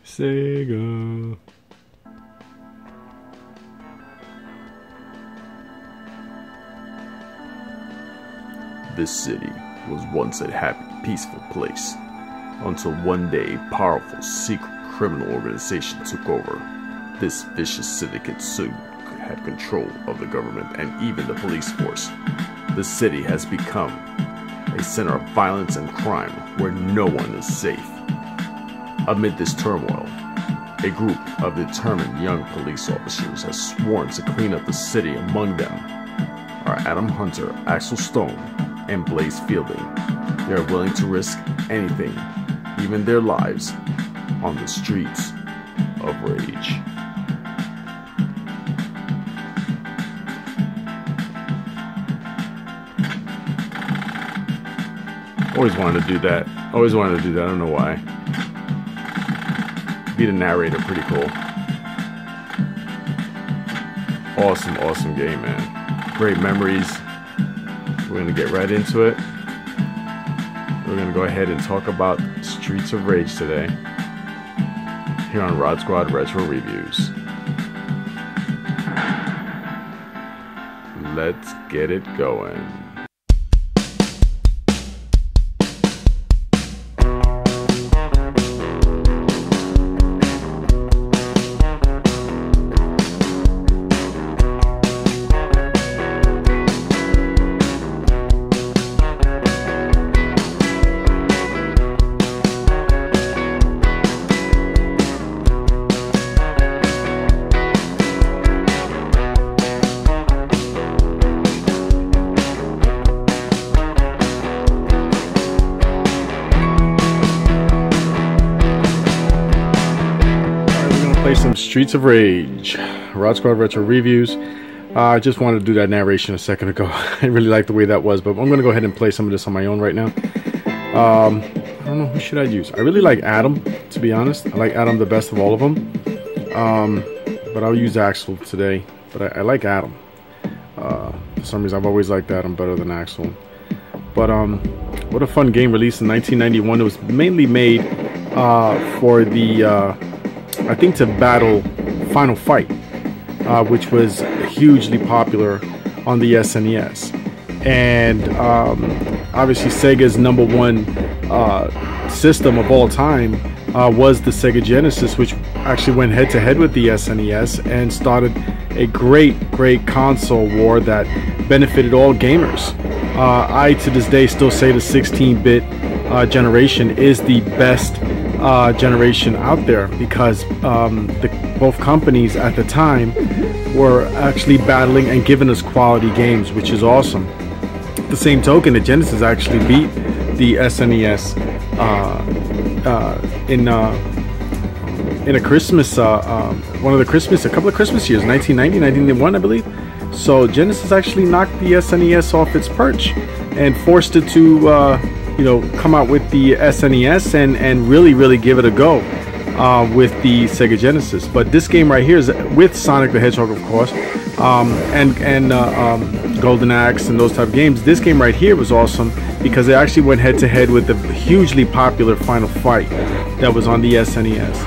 Sega. This city was once a happy, peaceful place, until one day a powerful, secret criminal organization took over. This vicious syndicate soon had control of the government and even the police force. The city has become a center of violence and crime where no one is safe. Amid this turmoil, a group of determined young police officers has sworn to clean up the city. Among them are Adam Hunter, Axel Stone, and Blaze Fielding. They are willing to risk anything, even their lives, on the streets of rage. Always wanted to do that. Always wanted to do that. I don't know why. Be the narrator, pretty cool. Awesome game, man. Great memories. We're gonna get right into it. We're gonna go ahead and talk about Streets of Rage today, here on RodzSquad Retro Reviews. Let's get it going. Some Streets of Rage, RodzSquad Retro Reviews. I just wanted to do that narration a second ago. I really like the way that was, but I'm going to go ahead and play some of this on my own right now. I don't know, who should I use? I really like Adam, to be honest. I like Adam the best of all of them. But I'll use Axel today. But I like Adam. For some reason, I've always liked Adam better than Axel. But what a fun game, released in 1991. It was mainly made for the I think to battle Final Fight, which was hugely popular on the SNES. And obviously Sega's #1 system of all time was the Sega Genesis, which actually went head to head with the SNES and started a great console war that benefited all gamers. I to this day still say the 16-bit generation is the best generation out there, because both companies at the time were actually battling and giving us quality games, which is awesome. The same token, the Genesis actually beat the SNES in a Christmas, a couple of Christmas years, 1990, 1991, I believe. So Genesis actually knocked the SNES off its perch and forced it to come out with the SNES and really give it a go with the Sega Genesis. But this game right here is with Sonic the Hedgehog, of course, and Golden Axe and those type of games. This game right here was awesome because it actually went head to head with the hugely popular Final Fight that was on the SNES.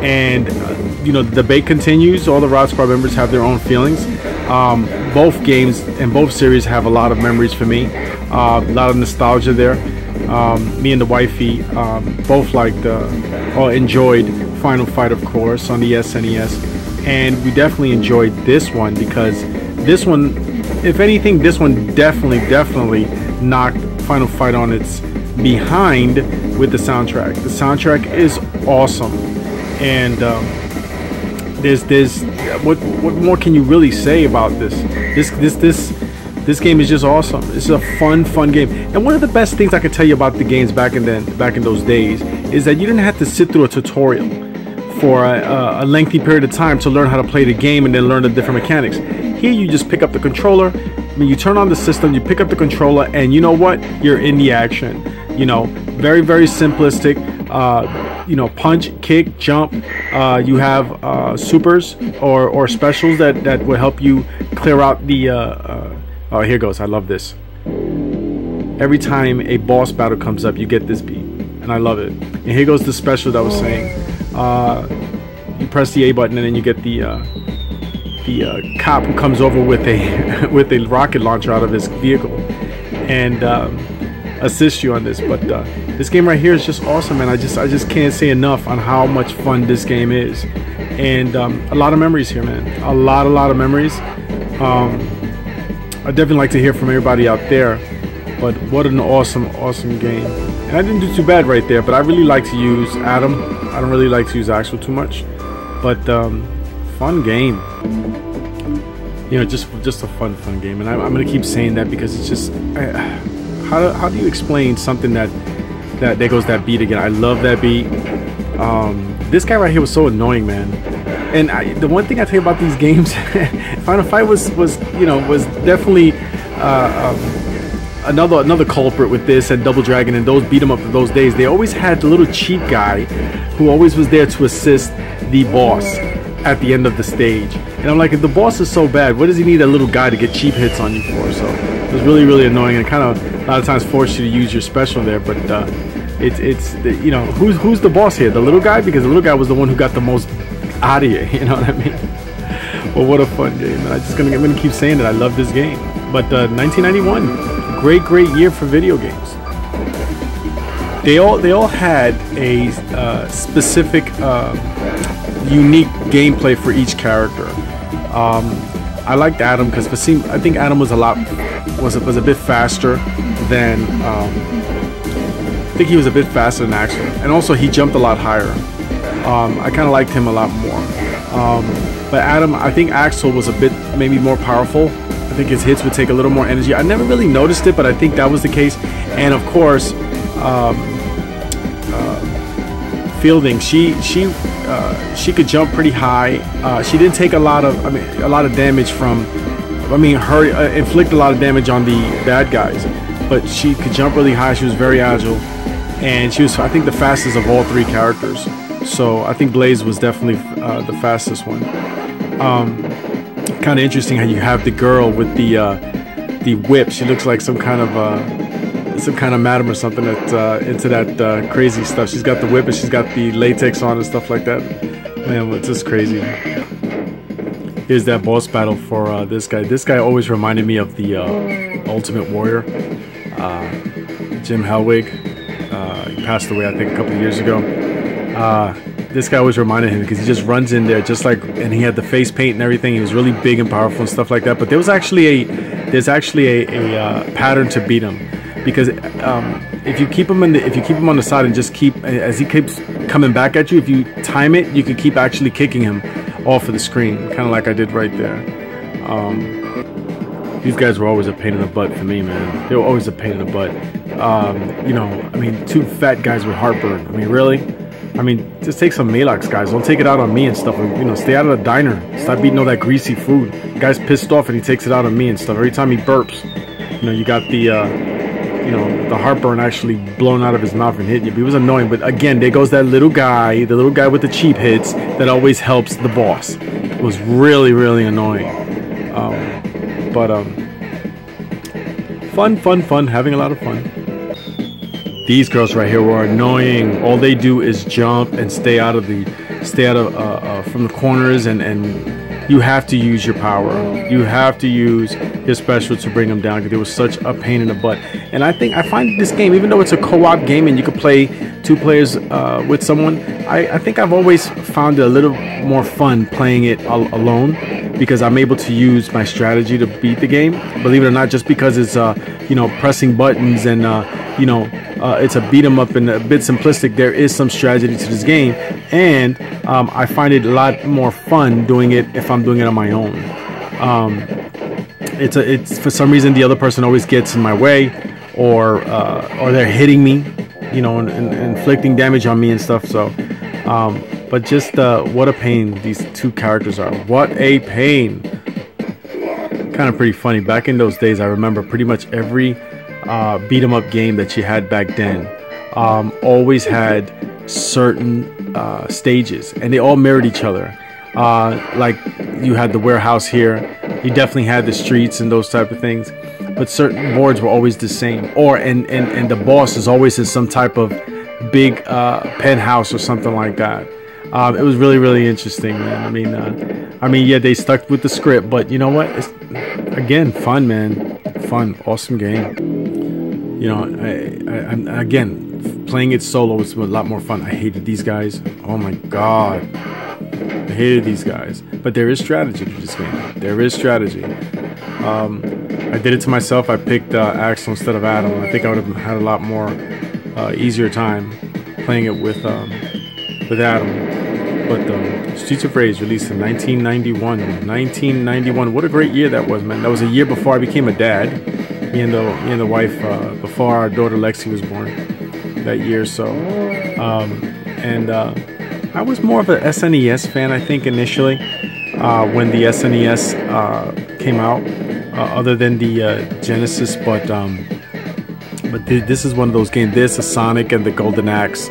And the debate continues. All the RodzSquad members have their own feelings. Both games and both series have a lot of memories for me, a lot of nostalgia there. Me and the wifey both liked or enjoyed Final Fight, of course, on the SNES, and we definitely enjoyed this one because this one, if anything, this one definitely knocked Final Fight on its behind with the soundtrack. The soundtrack is awesome, and there's what more can you really say about this? This game is just awesome. It's a fun game. And one of the best things I could tell you about the games back in those days is that you didn't have to sit through a tutorial for a lengthy period of time to learn how to play the game and then learn the different mechanics. Here you just pick up the controller. When you turn on the system, you pick up the controller, and you know what? You're in the action. Very simplistic. Punch, kick, jump. You have supers or specials that will help you clear out the oh, here goes. I love this. Every time a boss battle comes up, you get this beat, and I love it. And here goes the special that I was saying. you press the A button and then you get the cop who comes over with a with a rocket launcher out of his vehicle and assist you on this. But this game right here is just awesome, man. I just can't say enough on how much fun this game is, and a lot of memories here, man. A lot of memories. I definitely like to hear from everybody out there, but what an awesome game. And I didn't do too bad right there, but I really like to use Adam. I don't really like to use Axel too much, but fun game. You know, just a fun game. And I'm gonna keep saying that because it's just how do you explain something that goes that beat again? I love that beat. This guy right here was so annoying, man. And the one thing I tell you about these games, Final Fight was definitely another culprit with this, and Double Dragon and those beat 'em up of those days. They always had the little cheap guy who always was there to assist the boss at the end of the stage. And I'm like, if the boss is so bad, what does he need a little guy to get cheap hits on you for? So it was really annoying, and kind of a lot of times forced you to use your special there. But it's you know, who's the boss here? The little guy, because the little guy was the one who got the most out of you. You know what I mean? Well, what a fun game, and I'm gonna keep saying that I love this game. But 1991, great year for video games. They all had a specific unique gameplay for each character. I liked Adam because I think Adam was a bit faster than I think he was a bit faster than Axel, and also he jumped a lot higher. I kind of liked him a lot more. But Adam, I think Axel was a bit maybe more powerful. I think his hits would take a little more energy. I never really noticed it, but I think that was the case. And of course, Fielding, she could jump pretty high. She didn't take a lot of damage from, inflict a lot of damage on the bad guys, but she could jump really high. She was very agile, and she was, I think, the fastest of all three characters. So I think Blaze was definitely the fastest one. Kind of interesting how you have the girl with the whip. She looks like some kind of madam or something that's into that crazy stuff. She's got the whip and she's got the latex on and stuff like that. Man, it's just crazy. Here's that boss battle for this guy. This guy always reminded me of the Ultimate Warrior, Jim Hellwig. He passed away, I think, a couple of years ago. This guy always reminded him because he just runs in there just like, and he had the face paint and everything. He was really big and powerful and stuff like that. But there's actually a pattern to beat him, because if you keep him on the side and just keep, as he keeps coming back at you, if you time it, you can keep actually kicking him off of the screen, kind of like I did right there. These guys were always a pain in the butt for me, man. They were always a pain in the butt. You know, I mean, two fat guys with heartburn. I mean, really? I mean, just take some Malox, guys. Don't take it out on me and stuff. You know, stay out of the diner. Stop eating all that greasy food. The guy's pissed off and he takes it out on me and stuff. Every time he burps, you know, you got the, you know, the heartburn actually blown out of his mouth and hitting you. But it was annoying. But again, there goes that little guy, the little guy with the cheap hits that always helps the boss. It was really annoying. Fun. Having a lot of fun. These girls right here were annoying. All they do is jump and stay out of from the corners, and you have to use your power. You have to use your special to bring them down, because it was such a pain in the butt. And I find this game, even though it's a co-op game and you could play 2 players with someone, I think I've always found it a little more fun playing it alone, because I'm able to use my strategy to beat the game. Believe it or not, just because it's you know, pressing buttons and you know, it's a beat 'em up and a bit simplistic, there is some strategy to this game, and I find it a lot more fun doing it if I'm doing it on my own. It's for some reason the other person always gets in my way, or they're hitting me, you know, and inflicting damage on me and stuff. So but just what a pain these 2 characters are. What a pain. Kind of pretty funny. Back in those days, I remember pretty much every beat 'em up game that you had back then always had certain stages, and they all mirrored each other. Like you had the warehouse here, you definitely had the streets and those type of things, but certain boards were always the same, or and the boss is always in some type of big penthouse or something like that. It was really interesting, man. I mean, yeah, they stuck with the script, but you know what? It's, again, fun, man. Fun, awesome game. You know, I'm again playing it solo was a lot more fun. I hated these guys. Oh my god, I hated these guys. But there is strategy to this game. There is strategy. I did it to myself. I picked Axel instead of Adam. I think I would have had a lot more easier time playing it with Adam. But Streets of Rage released in 1991. 1991. What a great year that was, man. That was a year before I became a dad. Me and the wife, before our daughter Lexi was born that year. So, I was more of a SNES fan, I think, initially when the SNES came out, other than the Genesis. But this is one of those games. This is Sonic and the Golden Axe,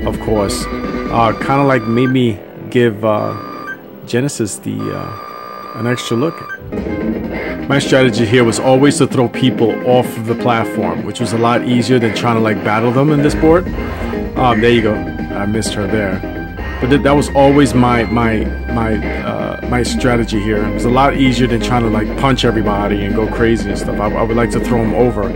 of course. Kind of like made me give Genesis an extra look. My strategy here was always to throw people off of the platform, which was a lot easier than trying to like battle them in this board. There you go. I missed her there. But that was always my strategy here. It was a lot easier than trying to like punch everybody and go crazy and stuff. I would like to throw them over.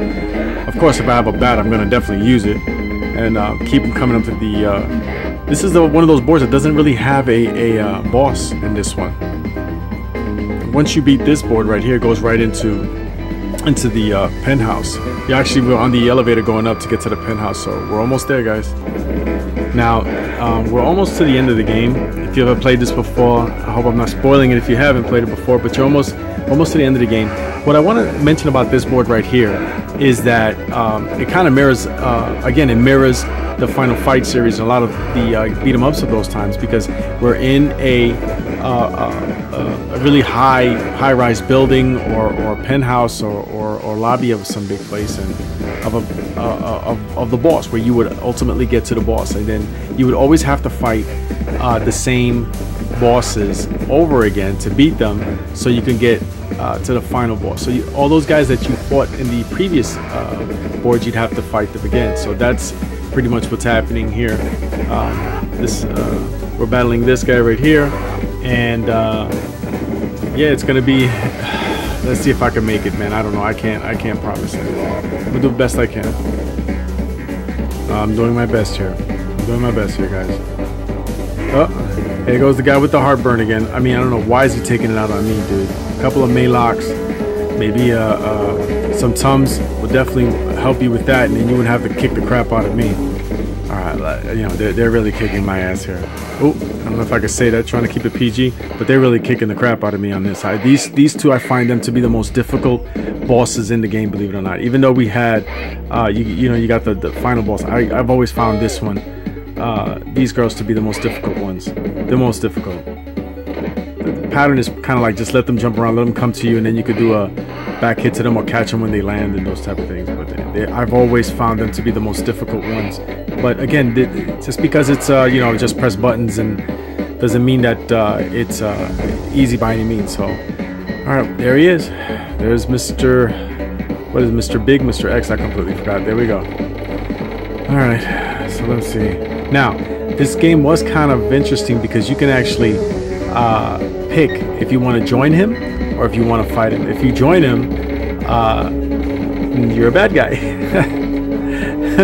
Of course, if I have a bat, I'm gonna definitely use it and keep them coming up to the. This is one of those boards that doesn't really have a boss in this one. Once you beat this board right here, it goes right into the penthouse. You actually were on the elevator going up to get to the penthouse, so we're almost there, guys. Now, we're almost to the end of the game. If you ever played this before, I hope I'm not spoiling it if you haven't played it before, but you're almost to the end of the game. What I want to mention about this board right here is that it kind of mirrors, again, it mirrors the Final Fight series and a lot of the beat 'em ups of those times, because we're in a really high-rise building or penthouse or lobby of some big place, and of the boss, where you would ultimately get to the boss, and then you would always have to fight the same bosses over again to beat them, so you can get to the final boss. So all those guys that you fought in the previous boards, you'd have to fight them again. So that's pretty much what's happening here. We're battling this guy right here, and yeah, it's gonna be. Let's see if I can make it, man. I don't know. I can't promise it. I'm gonna do the best I can. I'm doing my best here. Guys. Oh, here goes the guy with the heartburn again. I mean, I don't know why is he taking it out on me, dude. A couple of Maylocks, maybe some Tums will definitely help you with that, and then you wouldn't have to kick the crap out of me. All right, you know, they're really kicking my ass here. Oh, I don't know if I could say that, trying to keep it PG, but they're really kicking the crap out of me on this side. These two, I find them to be the most difficult bosses in the game, believe it or not. Even though we had, you know, you got the final boss. I've always found this one, these girls to be the most difficult ones. The most difficult. The pattern is kind of like just let them jump around, let them come to you, and then you could do a back hit to them or catch them when they land and those type of things. But I've always found them to be the most difficult ones. But again, just because it's you know, just press buttons and doesn't mean that it's easy by any means. So, all right, there he is. There's Mr. What is it, Mr. Big, Mr. X? I completely forgot. There we go. All right, so let's see. Now, this game was kind of interesting because you can actually pick if you want to join him or if you want to fight him. If you join him, you're a bad guy.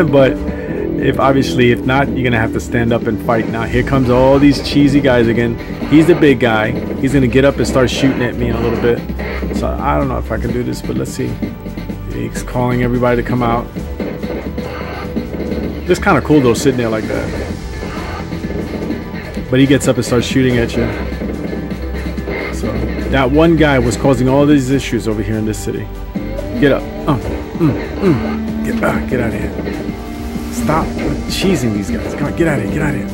But if not, you're gonna have to stand up and fight. Now here comes all these cheesy guys again. He's the big guy. He's gonna get up and start shooting at me in a little bit. So I don't know if I can do this, but let's see. He's calling everybody to come out. It's kind of cool though, sitting there like that. But he gets up and starts shooting at you. So that one guy was causing all these issues over here in this city. Get up. Get out of here. Stop cheesing these guys. Come on, get out of here. Get out of here.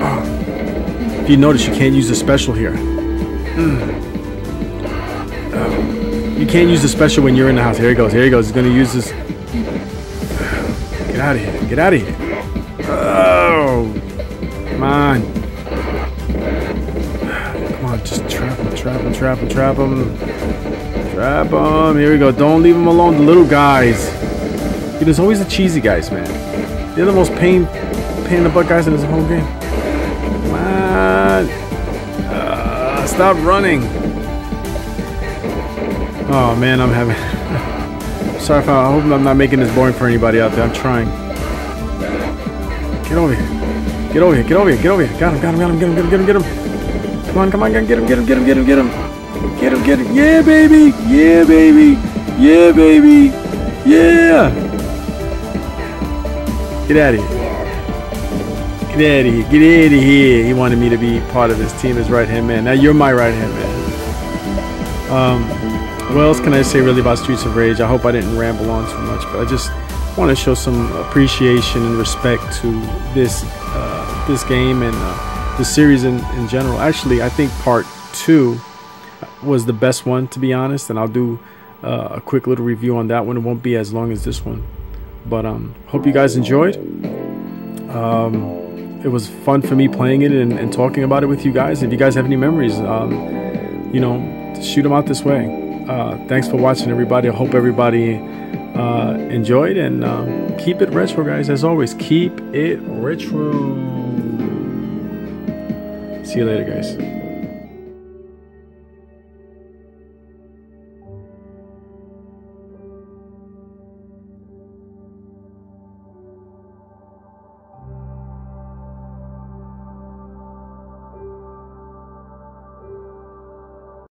Oh. If you notice, you can't use the special here. You can't use the special when you're in the house. Here he goes. Here he goes. He's going to use this. Get out of here. Get out of here. Oh. Come on. Come on. Just trap him. Trap him. Trap him. Trap him. Trap him. Here we go. Don't leave him alone. The little guys. There's always the cheesy guys, man. They're the most pain in the butt guys in this whole game. Come on. Stop running. Oh man, I'm having... Sorry if I hope I'm not making this boring for anybody out there. I'm trying. Get over here. Get over here. Get over here. Get over here. Got him. Got him. Got him. Get him. Get him. Get him. Get him. Come on. Come on. Get him. Get him. Get him. Get him. Get him. Get him. Get him. Yeah, baby. Yeah, baby. Yeah, baby. Yeah. Get out of here. Get out of here. Get out of here. He wanted me to be part of his team as right-hand man. Now you're my right-hand man. What else can I say really about Streets of Rage? I hope I didn't ramble on too much, but I just want to show some appreciation and respect to this this game and the series in general. Actually, I think part 2 was the best one, to be honest, and I'll do a quick little review on that one. It won't be as long as this one, but hope you guys enjoyed. It was fun for me playing it and talking about it with you guys. If you guys have any memories, you know, shoot them out this way. Thanks for watching, everybody. I hope everybody enjoyed, and keep it retro, guys. As always, keep it retro. See you later, guys.